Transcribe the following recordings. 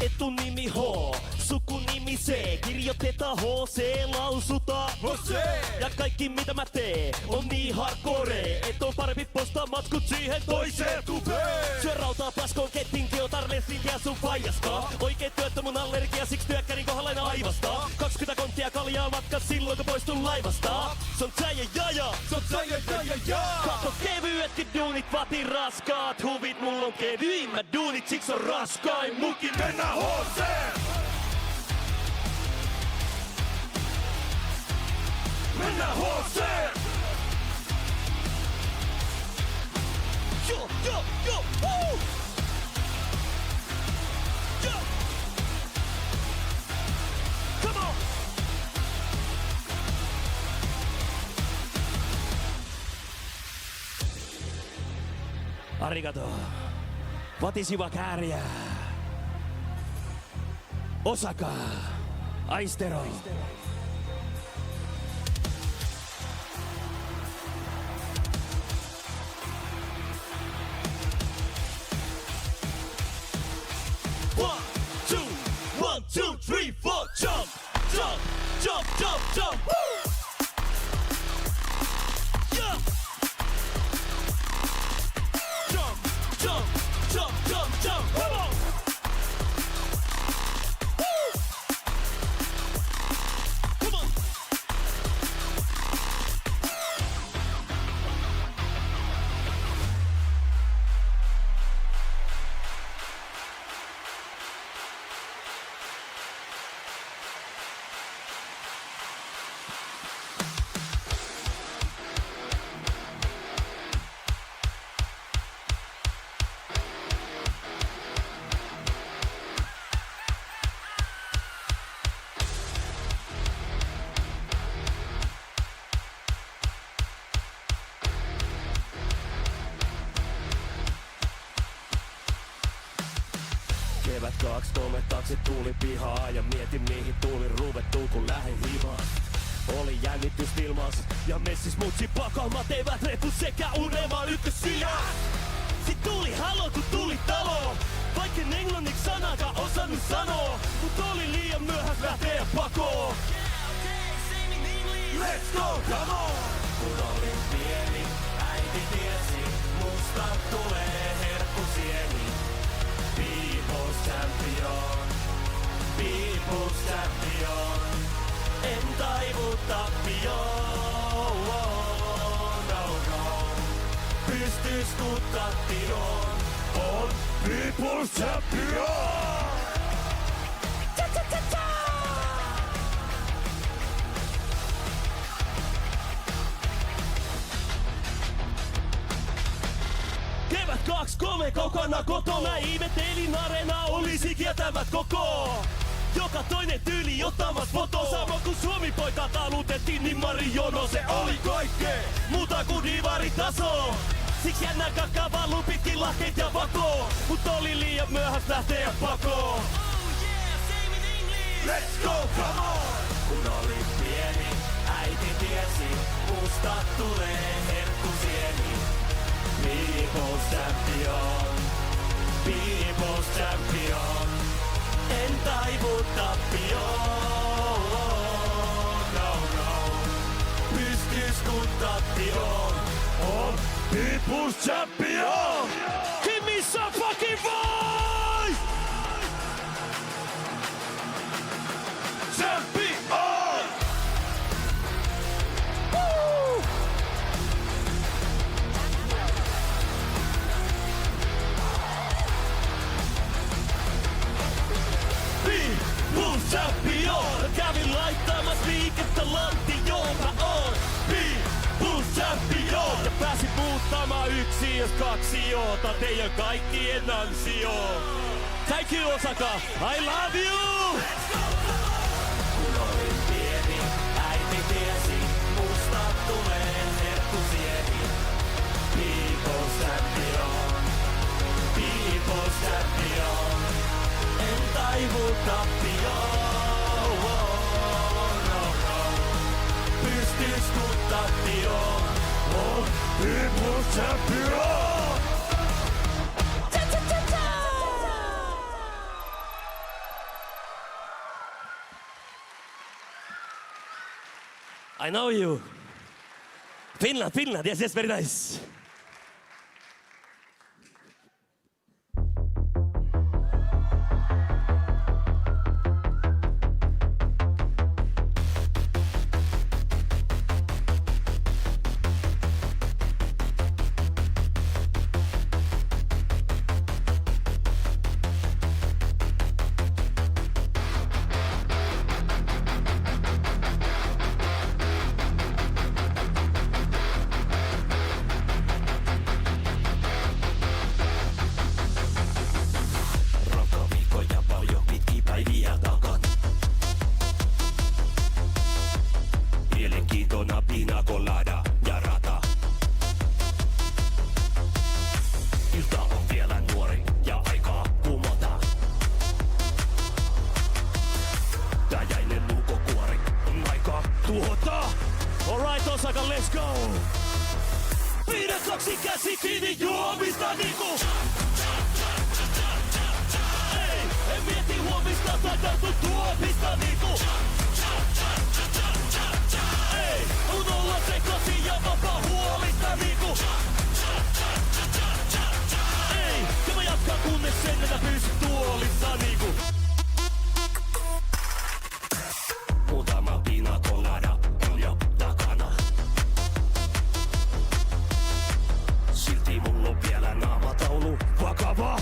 Etunimi H, sukunimi C, kirjoitetaan HC, lausutaan HC. Ja kaikki mitä mä teen on niin hardcore, et on parempi postaa matskut siihen toiseen tupeen. Syö rautaa paskoon kettinkin, otar lessinkiä sun faijastaa. Oikeet työttö mun allergia, siksi työkkärin kohdalla aina aivastaa. 20 konttia kaljaa matkas silloin kun poistun laivasta. Se on tsäjä jaja, se on tsäjä jaja. Kato kevyetkin duunit, vaatii raskaat huvit. Mulla on kevyimmät duunit, siksi on raskain mukin. Mennään HC! Mennään HC! Yo, yo, yo, woo! Yo! Come on! Arigato. Vatisiva kääriä. Osaka. Aistero. One, two, three, four, jump, jump, jump, jump, jump, woo! Yeah! Jump, jump, jump, jump, jump, come on! Woo! Come on! Kevät 2-3 taksi tuuli pihaa ja mietin mihin tuuli ruvettuu kun lähin himaan. Oli jännitys ilmas ja messis mutsi pakalmat eivät repu sekä unelma ykkössijaan. Sit tuli halo kun tuli talo, vaikken englanniksi sanakaan osannut sanoo. Mut oli liian myöhäs lähteä pakoon. Let's go, come on! Kun olin pieni, äiti tiesi, musta tulee herkkusieni. People's champion, people's champion. En taivu tappioon, no no. Pystys kun tappioon, on people's champion. Cha cha cha cha. Kevät 2-3 kaukana kotona, ihmettelin areena olisi kieltävät koko. Joka toinen tyyli ottamas foto, sama kun Suomi-poika talutettiin, niin Marijono se oli kaikkea muuta kuin divaritaso. Siksi jännä kakkaa valuu pitkin lahkeet ja vakoo, mut oli liian myöhäs lähteä pakoon. Oh yeah, say it English! Let's go, come on! Kun olin pieni, äiti tiesi, musta tulee herkkusieni. People's champion, people's champion. En taivu tappioon, no no. Pystys kun tappioon, on people's champion. Give me some fucking voice! Champion! Woo! People's champion! Kävin laittamas liikettä lantioon, mä oon People's champion! Ja pääsin muuttamaan yksi jos kaksi oota teidän kaikkien ansio. Thank you Osaka, I love you! Kun olin pieni, äiti tiesi, motivaatio on People Champion. I know you. Finland, yes, very nice. Mielenkiintona pina colada ja rata. Ilta on vielä nuori ja aikaa kumota. Täjäinen ulkokuori on aikaa tuhota. Alright Osaka, let's go! Pidä kaksi käsi kiinni juomista niinku. Ei, en mieti huomista tai tartu tuomista niinku. Ei, on olla sekaisin ja vapaa huolista niinku. Ei, ja mä jatkan kunnes sen, että pysyt tuolissa niinku. Muutama pina colada on jo takana. Silti mulla on vielä naamataulu vakava.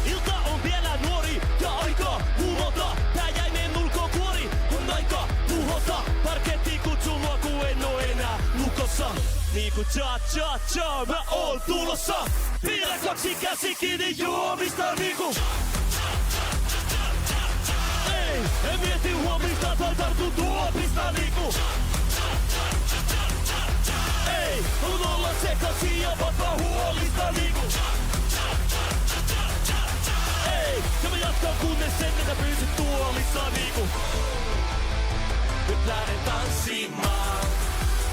Ilta on vielä nuori ja aika humota. Täjäinen ulkokuori on aika tuhota. Parketti kutsuu mua kun en oo enää lukossa. Niinku cha mä oon tulossa. Pidä kaksi käsi kiinni juomista niinku. Ei, en mieti huomista tai tartu tuopista niinku. Ei, on olla sekaisin ja vapaa huolista niinku. Ei, ja mä jatkan kunnes sen, että pysyt tuolissa niinku. Nyt lähden tanssimaan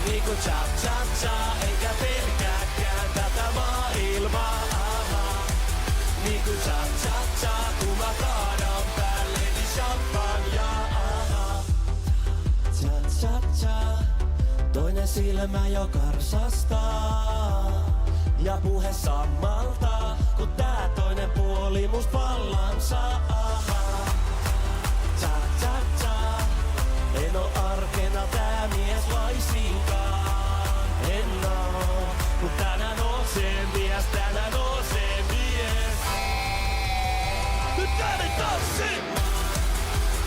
niinku cha-cha-cha, eikä pelkääkään tätä maailmaa. Niinku cha-cha-cha, kun mä kaadan päälleni champagnea. Cha-cha-cha, toinen silmä jo karsastaa. Ja puhe sammalta, kun tää toinen puoli must vallan saa. Cha-cha-cha, en oo arkena tää mies laisinkaan. En oo, mut tänään oo se mies, tänään oo se mies. Nyt lähden tanssimaan!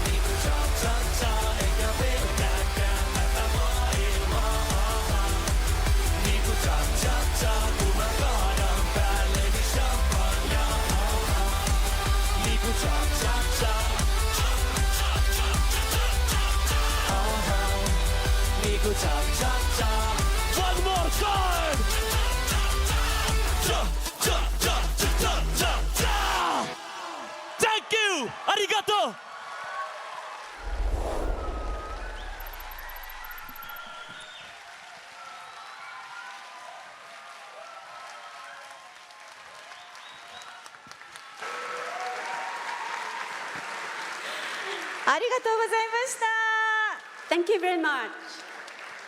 Niinku cha-cha-cha, eikä pelkääkään tätä maailmaa. Niinku cha-cha-cha, kun mä kaadan päälleni champagnea. Niinku cha-cha-cha. Niinku cha-cha-cha. One more time! Cha-cha-cha-cha-cha-cha. Thank you! Arigato! Arigatou gozaimashita. Thank you very much.